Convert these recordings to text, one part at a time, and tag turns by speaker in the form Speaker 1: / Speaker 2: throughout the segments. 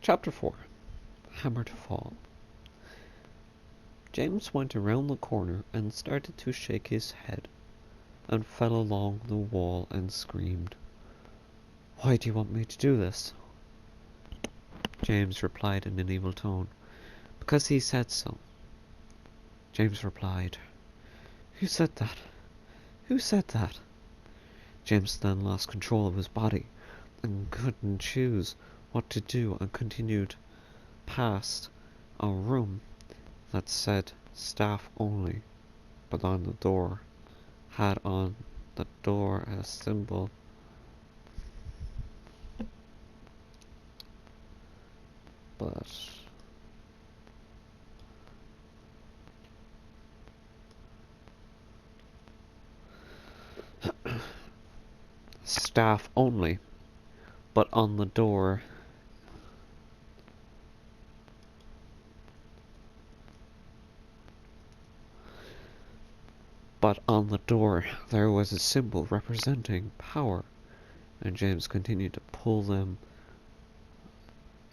Speaker 1: Chapter 4. Hammer to Fall. James went around the corner and started to shake his head, and fell along the wall and screamed. "Why do you want me to do this?" James replied in an evil tone. "Because he said so." James replied, "Who said that? Who said that?" James then lost control of his body and couldn't choose what to do, and continued past a room that said staff only, but on the door had on the door a symbol staff only, but on the door there was a symbol representing power, and James continued to pull them.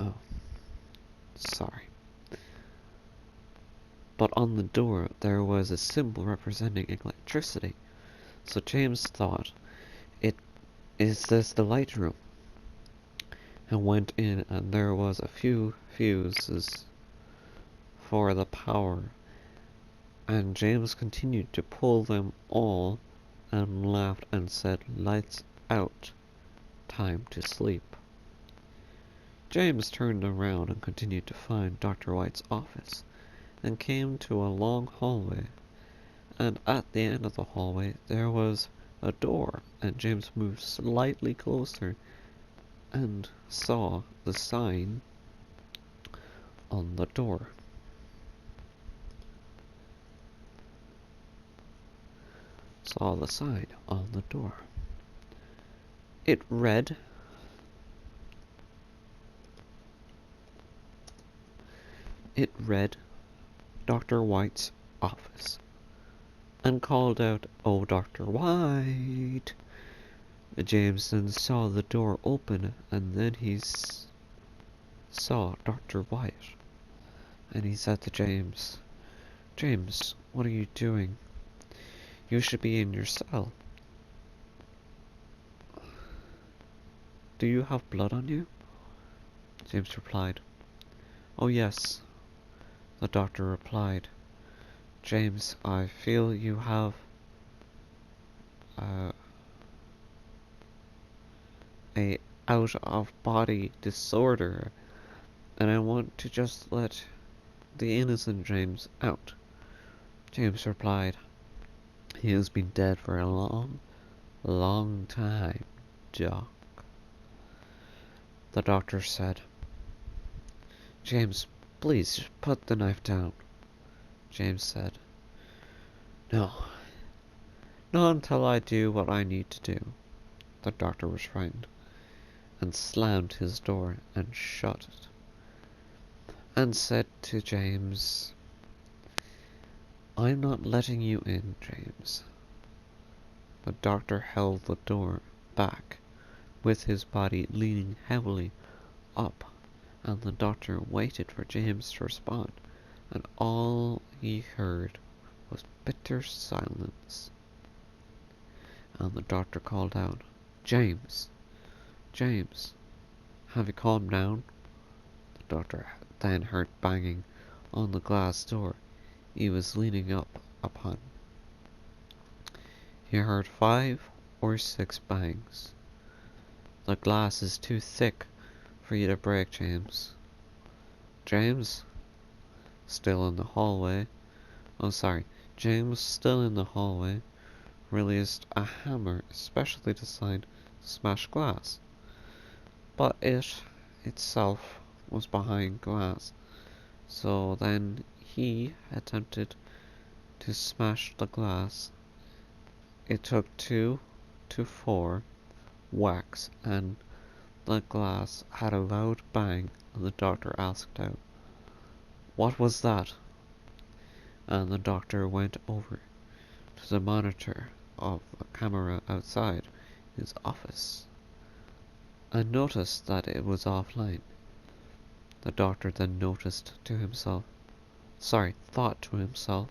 Speaker 1: Oh, sorry. But on the door there was a symbol representing electricity, so James thought, "Is this the light room?" and went in, and there was a few fuses for the power, and James continued to pull them all and laughed and said, "Lights out, time to sleep." James turned around and continued to find Dr. White's office, and came to a long hallway, and at the end of the hallway there was a door, and James moved slightly closer and saw the sign on the door. It read, Dr. White's office, and called out, "Oh, Dr. White!" James then saw the door open, and then he saw Dr. White, and he said to James, "James, what are you doing? You should be in your cell. Do you have blood on you?" James replied, "Oh yes." The doctor replied, "James, I feel you have a out-of-body disorder, and I want to just let the innocent James out." James replied, "He has been dead for a long, long time, Doc." The doctor said, "James, please put the knife down." James said, "No, not until I do what I need to do." The doctor was frightened, and slammed his door and shut it, and said to James, "I'm not letting you in, James." The doctor held the door back, with his body leaning heavily up, and the doctor waited for James to respond, and all he heard was bitter silence. And the doctor called out, "James, James, have you calmed down?" The doctor then heard banging on the glass door he was leaning up upon. He heard 5 or 6 bangs. "The glass is too thick for you to break, James." James, still in the hallway, released a hammer especially designed to smash glass, but it itself was behind glass, so then he attempted to smash the glass. It took 2 to 4 whacks, and the glass had a loud bang, and the doctor asked out, "What was that?" And the doctor went over to the monitor of the camera outside his office and noticed that it was offline. The doctor then thought to himself,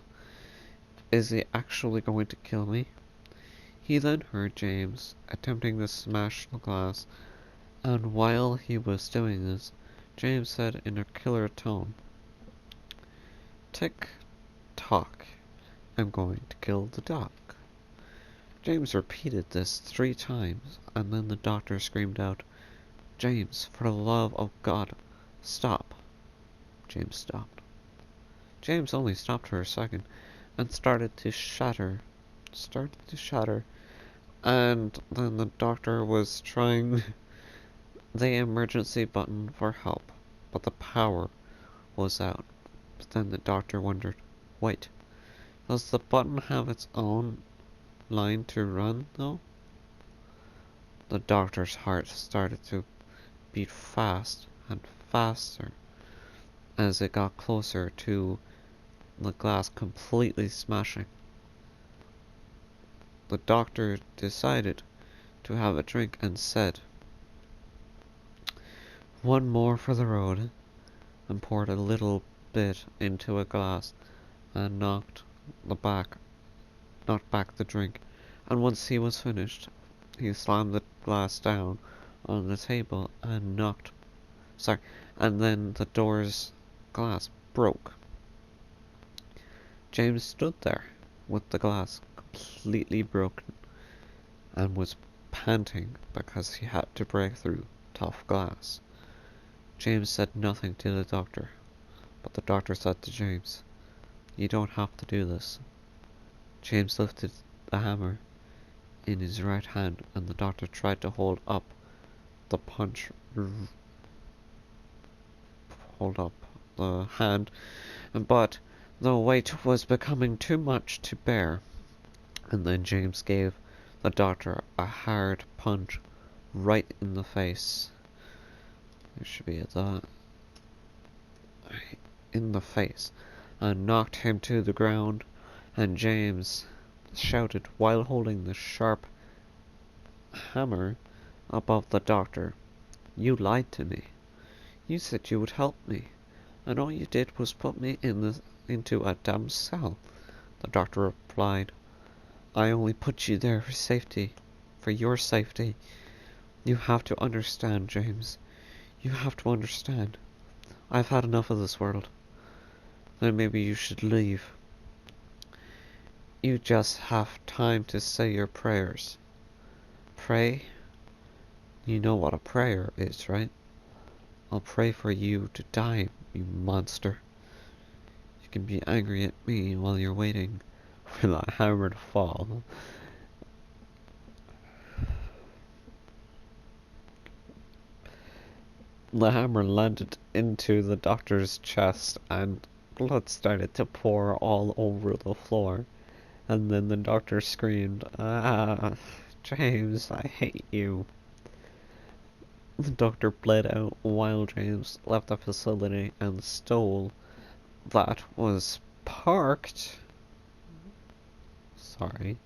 Speaker 1: is he actually going to kill me? He then heard James attempting to smash the glass, and while he was doing this, James said in a killer tone, "Tick tock, I'm going to kill the doc." James repeated this 3 times, and then the doctor screamed out, "James, for the love of God, stop." James stopped. James only stopped for a second, and started to shatter, and then the doctor was trying the emergency button for help, but the power was out. But then the doctor wondered, wait, does the button have its own line to run, though? The doctor's heart started to beat fast and faster as it got closer to the glass completely smashing. The doctor decided to have a drink and said, "One more for the road," and poured a little bit into a glass and knocked back the drink. And once he was finished, he slammed the glass down on the table and and then the door's glass broke. James stood there with the glass completely broken and was panting because he had to break through tough glass. James said nothing to the doctor, but the doctor said to James, "You don't have to do this." James lifted the hammer in his right hand, and the doctor tried to hold up the hand, but the weight was becoming too much to bear, and then James gave the doctor a hard punch right in the face. There should be in the face, and knocked him to the ground, and James shouted while holding the sharp hammer above the doctor, "You lied to me. You said you would help me, and all you did was put me into a damn cell." The doctor replied, "I only put you there for your safety. You have to understand, James. You have to understand. I've had enough of this world. Then maybe you should leave. You just have time to say your prayers. Pray? You know what a prayer is, right? I'll pray for you to die, you monster. You can be angry at me while you're waiting for that hammer to fall." The hammer landed into the doctor's chest, and blood started to pour all over the floor. And then the doctor screamed, "Ah, James, I hate you." The doctor bled out while James left the facility and stole that was parked. Sorry.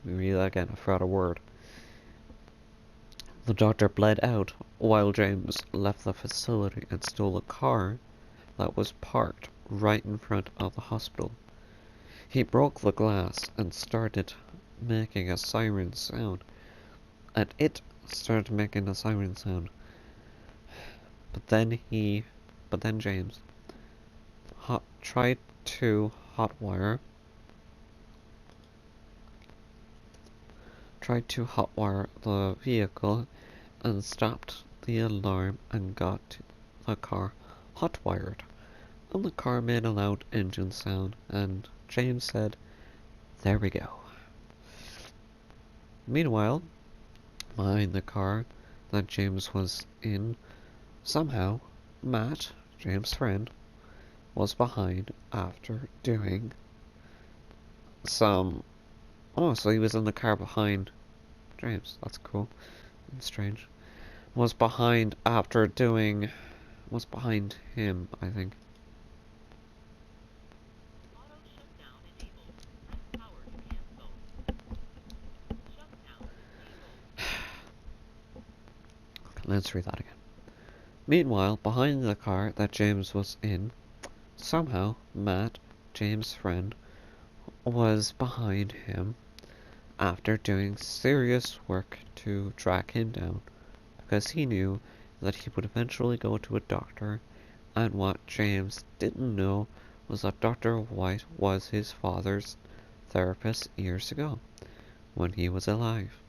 Speaker 1: Let me read that again, I forgot a word. The doctor bled out while James left the facility and stole a car that was parked right in front of the hospital. He broke the glass and started making a siren sound. And it started making a siren sound. But then James tried to hotwire the vehicle and stopped the alarm and got the car hotwired. And the car made a loud engine sound, and James said, "There we go." Meanwhile, behind the car that James was in, somehow Matt, James' friend, was behind after doing some... Oh, so he was in the car behind James. That's cool and strange. Was behind him, I think. Let's read that again. Meanwhile, behind the car that James was in, somehow Matt, James' friend, was behind him after doing serious work to track him down, because he knew that he would eventually go to a doctor, and what James didn't know was that Dr. White was his father's therapist years ago, when he was alive.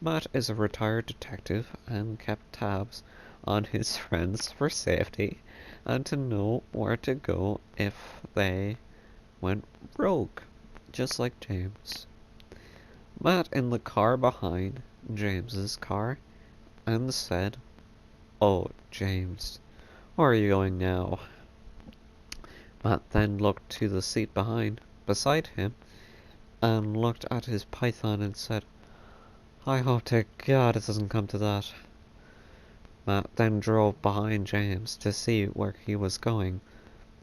Speaker 1: Matt is a retired detective and kept tabs on his friends for safety and to know where to go if they went rogue, just like James. Matt in the car behind James's car and said, "Oh, James, where are you going now?" Matt then looked to the seat beside him, and looked at his python and said, "I hope to God it doesn't come to that." Matt then drove behind James to see where he was going,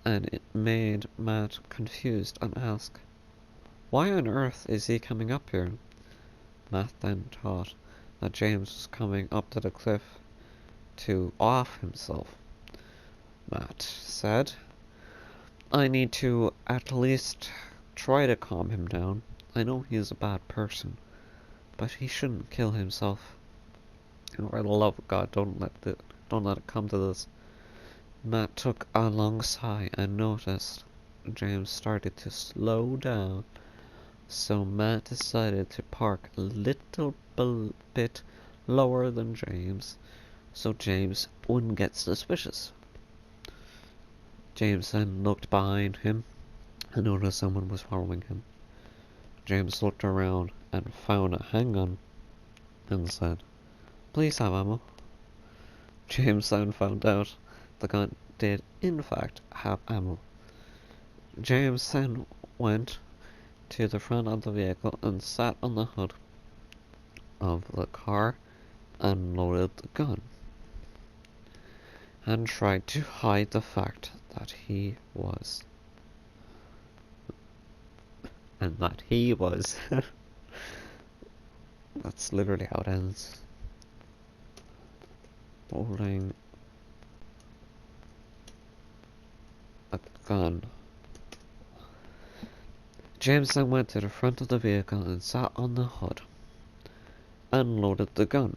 Speaker 1: and it made Matt confused and ask, "Why on earth is he coming up here?" Matt then thought that James was coming up to the cliff to off himself. Matt said, "I need to at least try to calm him down. I know he is a bad person, but he shouldn't kill himself. And for the love of God, don't let it come to this." Matt took a long sigh and noticed James started to slow down, so Matt decided to park a little bit lower than James, so James wouldn't get suspicious. James then looked behind him and noticed someone was following him. James looked around and found a handgun and said, "Please have ammo." James then found out the gun did in fact have ammo. James then went to the front of the vehicle and sat on the hood of the car and loaded the gun, and tried to hide the fact that he was that's literally how it ends. Holding a gun. James then went to the front of the vehicle and sat on the hood and loaded the gun.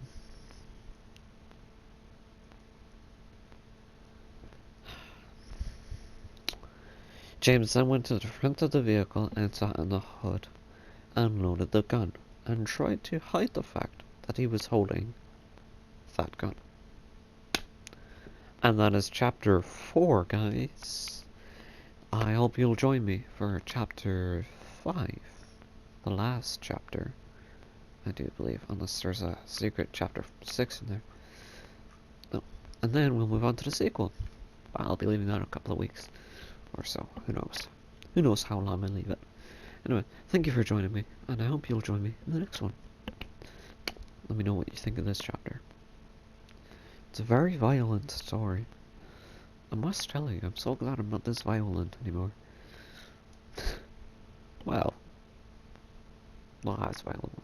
Speaker 1: James then went to the front of the vehicle and sat on the hood and loaded the gun, and tried to hide the fact that he was holding that gun. And that is chapter 4, guys. I hope you'll join me for chapter 5, the last chapter, I do believe, unless there's a secret chapter 6 in there. No. And then we'll move on to the sequel. I'll be leaving that in a couple of weeks or so. Who knows? Who knows how long I leave it? Anyway, thank you for joining me, and I hope you'll join me in the next one. Let me know what you think of this chapter. It's a very violent story. I must tell you, I'm so glad I'm not this violent anymore. Well, as violent.